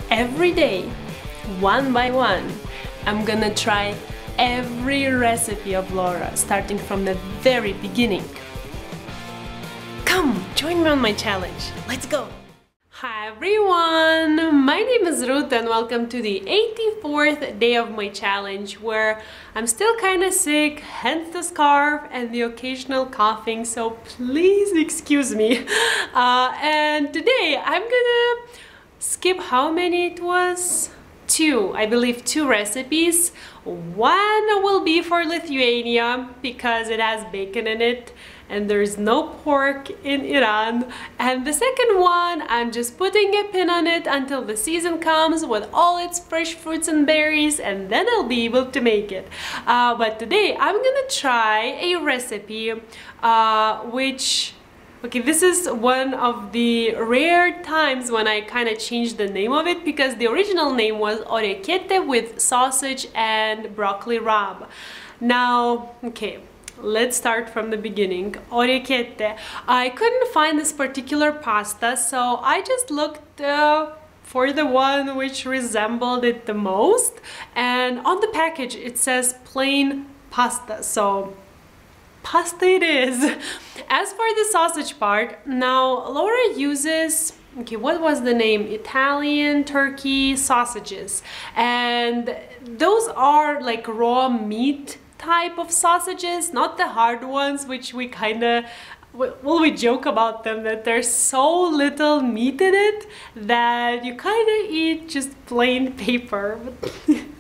Every day, one by one, I'm gonna try every recipe of Laura, starting from the very beginning. Come, join me on my challenge. Let's go! Hi everyone! My name is Ruta and welcome to the 84th day of my challenge, where I'm still kinda sick, hence the scarf and the occasional coughing, so please excuse me. And today I'm gonna skip how many it was? I believe two recipes. One will be for Lithuania because it has bacon in it and there's no pork in Iran. And the second one, I'm just putting a pin on it until the season comes with all its fresh fruits and berries, and then I'll be able to make it. But today I'm gonna try a recipe okay, this is one of the rare times when I kind of changed the name of it, because the original name was Orecchiette with sausage and broccoli rabe. Now, okay, let's start from the beginning. Orecchiette. I couldn't find this particular pasta, so I just looked for the one which resembled it the most. And on the package it says plain pasta, so pasta it is. As for the sausage part, now Laura uses, okay, what was the name? Italian turkey sausages, and those are like raw meat type of sausages, not the hard ones, which we kind of, well, we joke about them that there's so little meat in it that you kind of eat just plain paper.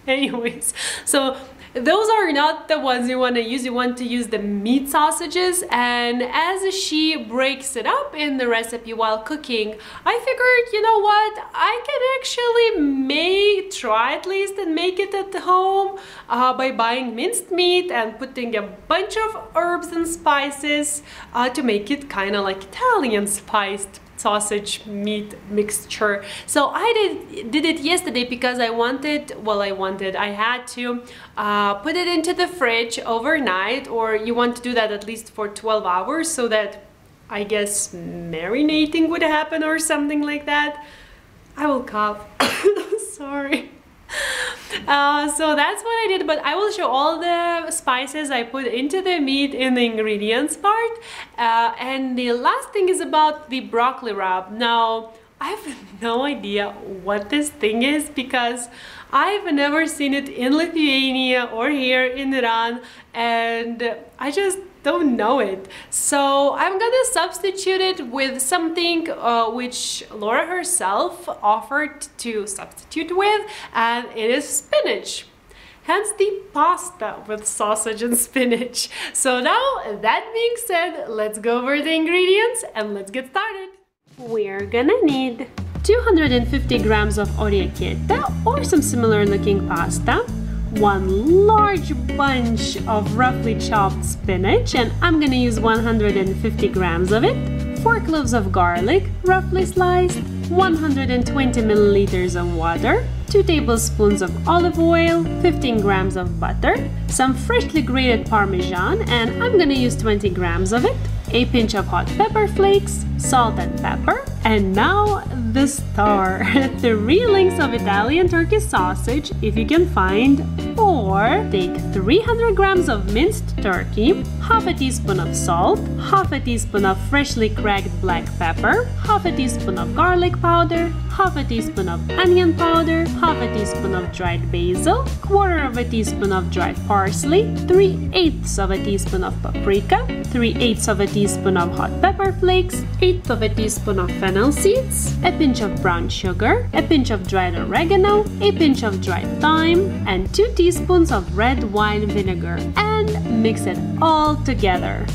Anyways, so those are not the ones you want to use. You want to use the meat sausages, and as she breaks it up in the recipe while cooking, I figured, you know what, I can actually try at least and make it at home by buying minced meat and putting a bunch of herbs and spices to make it kind of like Italian spiced sausage meat mixture. So I did it yesterday because I had to put it into the fridge overnight, or you want to do that at least for 12 hours so that, I guess, marinating would happen or something like that. I will cough. Sorry. So that's what I did, but I will show all the spices I put into the meat in the ingredients part. And the last thing is about the broccoli rabe. Now, I have no idea what this thing is because I've never seen it in Lithuania or here in Iran, and I just don't know it. So I'm gonna substitute it with something which Laura herself offered to substitute with, and it is spinach. Hence the pasta with sausage and spinach. So now, that being said, let's go over the ingredients and let's get started. We're gonna need 250 grams of orecchiette or some similar looking pasta, one large bunch of roughly chopped spinach, and I'm gonna use 150 grams of it, 4 cloves of garlic, roughly sliced, 120 milliliters of water, 2 tablespoons of olive oil, 15 grams of butter, some freshly grated Parmesan, and I'm gonna use 20 grams of it, a pinch of hot pepper flakes, salt and pepper, and now the star, 3 links of Italian turkey sausage if you can find, or take 300 grams of minced turkey, half a teaspoon of salt, half a teaspoon of freshly cracked black pepper, half a teaspoon of garlic powder, half a teaspoon of onion powder, half a teaspoon of dried basil, quarter of a teaspoon of dried parsley, 3/8 of a teaspoon of paprika, 3/8 of a teaspoon of hot pepper flakes, 1/8 of a teaspoon of fennel seeds, a pinch of brown sugar, a pinch of dried oregano, a pinch of dried thyme, and 2 teaspoons of red wine vinegar, and mix it all together.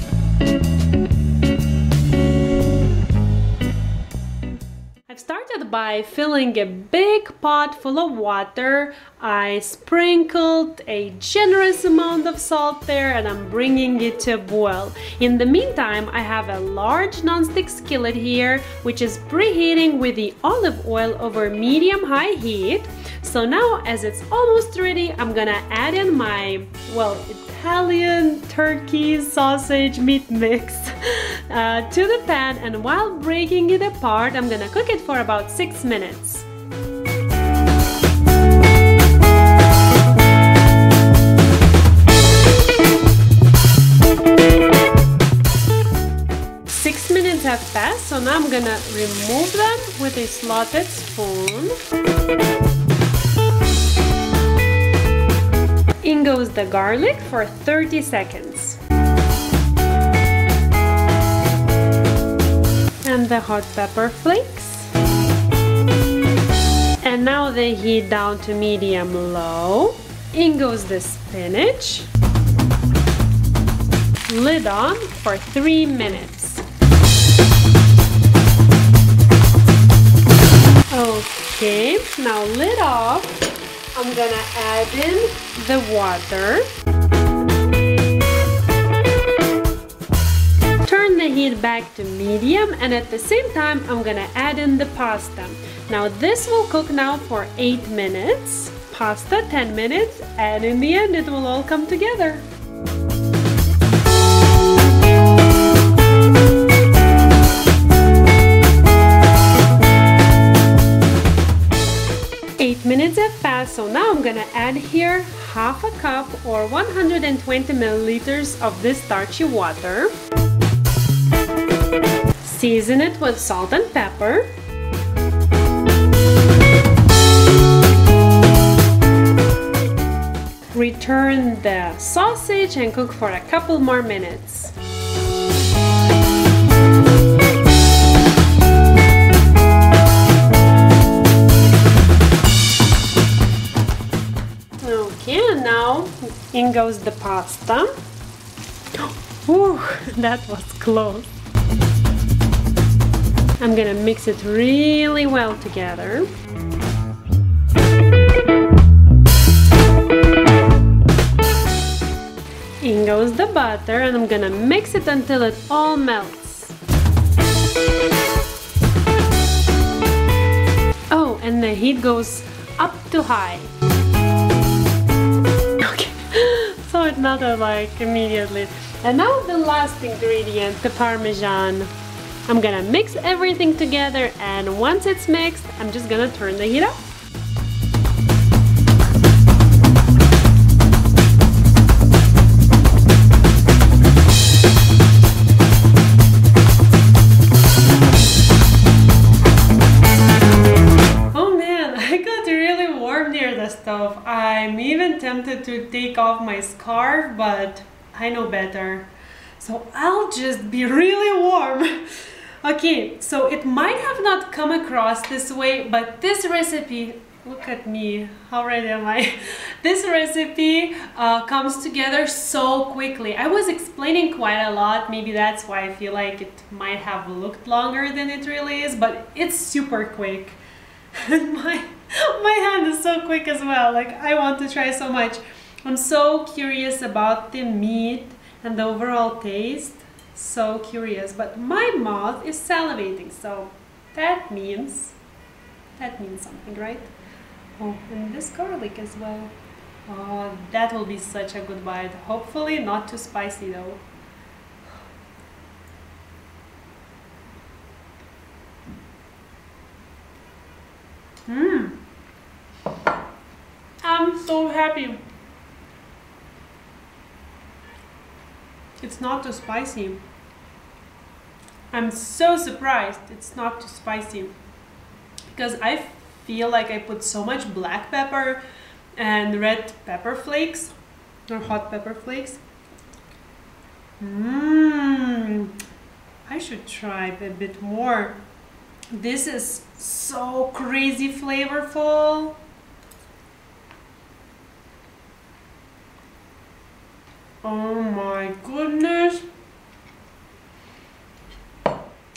I've started by filling a big pot full of water. I sprinkled a generous amount of salt there and I'm bringing it to a boil. In the meantime, I have a large non-stick skillet here, which is preheating with the olive oil over medium-high heat. So now, as it's almost ready, I'm gonna add in my, well, Italian turkey sausage meat mix to the pan, and while breaking it apart, I'm gonna cook it for about 6 minutes. have passed, so now I'm gonna remove them with a slotted spoon. In goes the garlic for 30 seconds. And the hot pepper flakes. And now the heat down to medium-low. In goes the spinach. Lid on for 3 minutes. Okay, now lid off. I'm gonna add in the water. Turn the heat back to medium, and at the same time I'm gonna add in the pasta. Now this will cook now for 8 minutes, pasta 10 minutes, and in the end it will all come together. Minutes have passed, so now I'm gonna add here half a cup or 120 milliliters of this starchy water. Season it with salt and pepper. Return the sausage and cook for a couple more minutes. Now in goes the pasta. Ooh, that was close. I'm gonna mix it really well together. In goes the butter, and I'm gonna mix it until it all melts. Oh, and the heat goes up to high. So it melted like immediately. And now the last ingredient, the Parmesan. I'm gonna mix everything together, and once it's mixed, I'm just gonna turn the heat up. Stove. I'm even tempted to take off my scarf, but I know better. So I'll just be really warm. Okay, so it might have not come across this way, but this recipe, look at me, how ready am I? This recipe comes together so quickly. I was explaining quite a lot, maybe that's why I feel like it might have looked longer than it really is, but it's super quick. My hand is so quick as well, like I want to try so much. I'm so curious about the meat and the overall taste, so curious, but my mouth is salivating, so that means something, right? Oh, and this garlic as well. Oh, that will be such a good bite. Hopefully not too spicy though. I'm so happy. It's not too spicy. I'm so surprised it's not too spicy, because I feel like I put so much black pepper and red pepper flakes or hot pepper flakes. I should try a bit more. This is so crazy flavorful. Oh my goodness.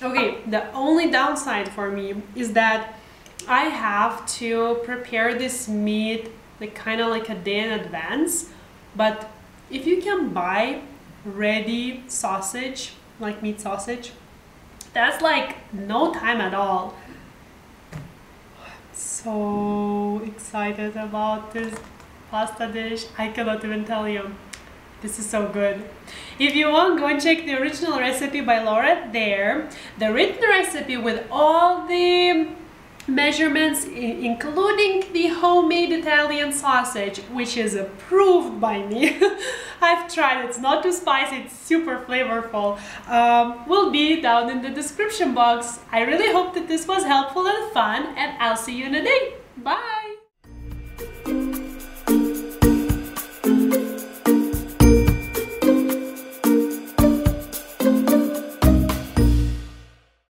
Okay, the only downside for me is that I have to prepare this meat like kind of like a day in advance. But if you can buy ready sausage, like meat sausage, that's like no time at all. I'm so excited about this pasta dish. I cannot even tell you. This is so good. If you want, go and check the original recipe by Laura there. The written recipe with all the measurements, including the homemade Italian sausage, which is approved by me. I've tried, it's not too spicy, it's super flavorful, will be down in the description box. I really hope that this was helpful and fun, and I'll see you in a day. Bye!